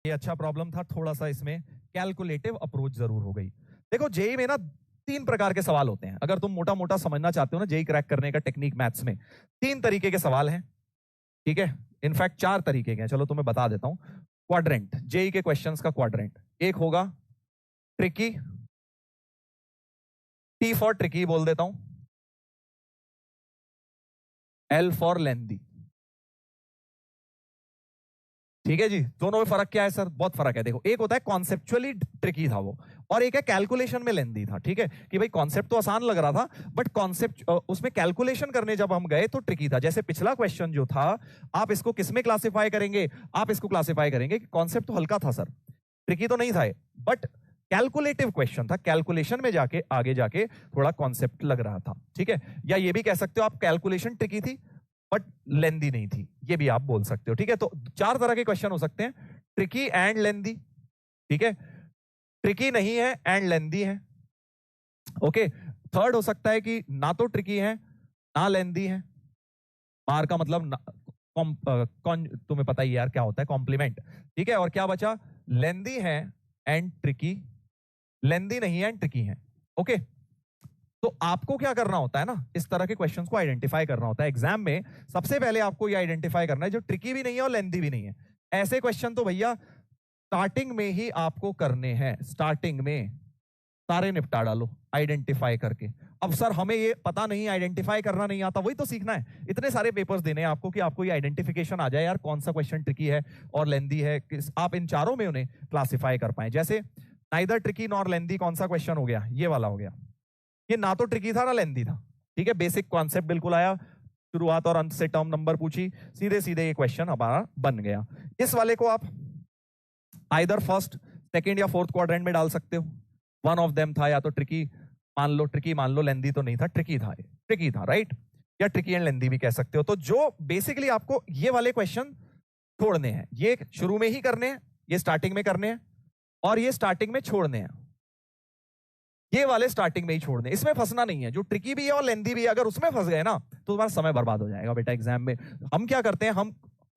ये अच्छा प्रॉब्लम था, थोड़ा सा इसमें कैलकुलेटिव अप्रोच जरूर हो गई। देखो जेई में ना 3 प्रकार के सवाल होते हैं, अगर तुम मोटा मोटा समझना चाहते हो ना जेई क्रैक करने का टेक्निक मैथ्स में, 3 तरीके के सवाल हैं, ठीक है। इनफैक्ट 4 तरीके के हैं, चलो तुम्हें बता देता हूं। क्वाड्रेंट, जेई के क्वेश्चंस का क्वाड्रेंट, एक होगा ट्रिकी, टी फॉर ट्रिकी बोल देता हूं, एल फॉर लेंदी, ठीक है जी। दोनों में फर्क क्या है सर? बहुत फर्क है। देखो एक होता है कॉन्सेप्चुअली ट्रिकी था वो, और एक है कैलकुलेशन में लेंदी था, ठीक है, कि भाई कॉन्सेप्ट तो आसान लग रहा था बट कॉन्सेप्ट उसमें कैलकुलेशन करने जब हम गए तो ट्रिकी था। जैसे पिछला क्वेश्चन जो था, आप इसको किस में क्लासिफाई करेंगे? आप इसको क्लासिफाई करेंगे कि कॉन्सेप्ट तो हल्का था सर, ट्रिकी तो नहीं था, बट कैलकुलेटिव क्वेश्चन था, कैलकुलेशन में जाके आगे जाके थोड़ा कॉन्सेप्ट लग रहा था, ठीक है। या ये भी कह सकते हो आप कैलकुलेशन ट्रिकी थी बट लेंदी नहीं थी, ये भी आप बोल सकते हो, ठीक है। तो 4 तरह के क्वेश्चन हो सकते हैं, ट्रिकी एंड लेंदी, ठीक है, ट्रिकी नहीं है एंड लेंदी है, ओके। थर्ड हो सकता है कि ना तो ट्रिकी है ना लेंदी है, मार का मतलब तुम्हें पता ही यार क्या होता है, कॉम्प्लीमेंट, ठीक है। और क्या बचा? लेंदी है एंड ट्रिकी, लेंदी नहीं है एंड ट्रिकी है, ओके। तो आपको क्या करना होता है ना, इस तरह के क्वेश्चंस को आइडेंटिफाई करना होता है एग्जाम में। सबसे पहले आपको ये आइडेंटिफाई करना है जो ट्रिकी भी नहीं है और लेंदी भी नहीं है। ऐसे क्वेश्चन तो भैया स्टार्टिंग में ही आपको करने हैं, स्टार्टिंग में सारे निपटा डालो आइडेंटिफाई करके। अब सर हमें ये पता नहीं, आइडेंटिफाई करना नहीं आता, वही तो सीखना है। इतने सारे पेपर्स देने हैं आपको कि आपको ये आइडेंटिफिकेशन आ जाए यार, कौन सा क्वेश्चन ट्रिकी है और लेंदी है, आप इन चारों में उन्हें क्लासिफाई कर पाए। जैसे नाइदर ट्रिकी नॉर लेंदी, कौन सा क्वेश्चन हो गया? ये वाला हो गया। ये ना तो ट्रिकी था ना लेंदी था, ठीक है, बेसिक कॉन्सेप्ट बिल्कुल आया, शुरुआत और अंत से टर्म नंबर पूछी, सीधे सीधे ये क्वेश्चन हमारा बन गया। इस वाले को आप आइदर फर्स्ट, सेकंड या फोर्थ क्वाड्रेंट में डाल सकते हो। वन ऑफ देम था, या तो ट्रिकी मान लो, ट्रिकी मान लो, लेंदी तो नहीं था, ट्रिकी था, ट्रिकी था, राइट, या ट्रिकी एंड लेंदी भी कह सकते हो। तो जो बेसिकली आपको ये वाले क्वेश्चन छोड़ने हैं, ये शुरू में ही करने हैं, ये स्टार्टिंग में करने हैं, और ये स्टार्टिंग में छोड़ने हैं, ये वाले स्टार्टिंग में ही छोड़ने, इसमें फंसना नहीं है। जो ट्रिकी भी है और लेंदी भी है, अगर उसमें फंस गए ना तो तुम्हारा समय बर्बाद हो जाएगा बेटा एग्जाम में। हम क्या करते हैं, हम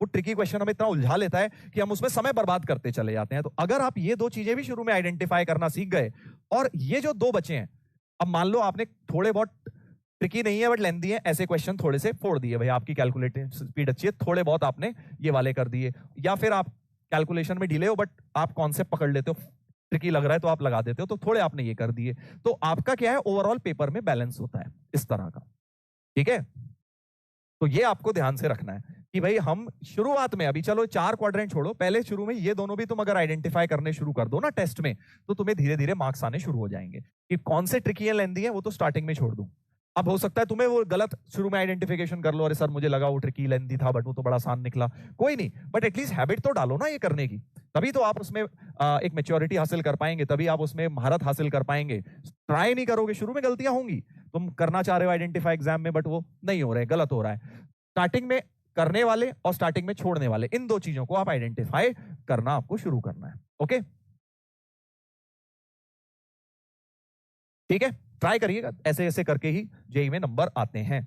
वो ट्रिकी क्वेश्चन हमें इतना उलझा लेता है कि हम उसमें समय बर्बाद करते चले जाते हैं। तो अगर आप ये 2 चीजें भी शुरू में आइडेंटिफाई करना सीख गए, और ये जो 2 बचे हैं, अब मान लो आपने थोड़े बहुत ट्रिकी नहीं है बट लेंदी है, ऐसे क्वेश्चन थोड़े से फोड़ दिए, भाई आपकी कैलकुलेटिव स्पीड अच्छी है, थोड़े बहुत आपने ये वाले कर दिए, या फिर आप कैलकुलेशन में ढीले हो बट आप कॉन्सेप्ट पकड़ लेते हो, ट्रिकी लग रहा है तो आप लगा देते हो, तो थोड़े आपने ये कर दिए, तो आपका क्या है, ओवरऑल पेपर में बैलेंस होता है इस तरह का, ठीक है। तो ये आपको ध्यान से रखना है कि भाई हम शुरुआत में, अभी चलो 4 क्वाड्रेंट छोड़ो, पहले शुरू में ये दोनों भी तुम अगर आइडेंटिफाई करने शुरू कर दो ना टेस्ट में, तो तुम्हें धीरे धीरे मार्क्स आने शुरू हो जाएंगे। कि कौन से ट्रिकी है लेंदी है वो तो स्टार्टिंग में छोड़ दूं। अब हो सकता है तुम्हें वो गलत शुरू में आइडेंटिफिकेशन कर लो, अरे सर मुझे लगा वो ट्रिकी लेंदी था बट वो तो बड़ा आसान निकला, कोई नहीं, बट एटलीस्ट हैबिट तो डालो ना ये करने की, तभी तो आप उसमें एक मेच्योरिटी हासिल कर पाएंगे, तभी आप उसमें महारत हासिल कर पाएंगे। ट्राई नहीं करोगे, शुरू में गलतियां होंगी, तुम करना चाह रहे हो आइडेंटिफाई एग्जाम में बट वो नहीं हो रहा है, गलत हो रहा है। स्टार्टिंग में करने वाले और स्टार्टिंग में छोड़ने वाले, इन 2 चीजों को आप आइडेंटिफाई करना आपको शुरू करना है, ओके, ठीक है। ट्राई करिएगा, ऐसे ऐसे करके ही जेई में नंबर आते हैं।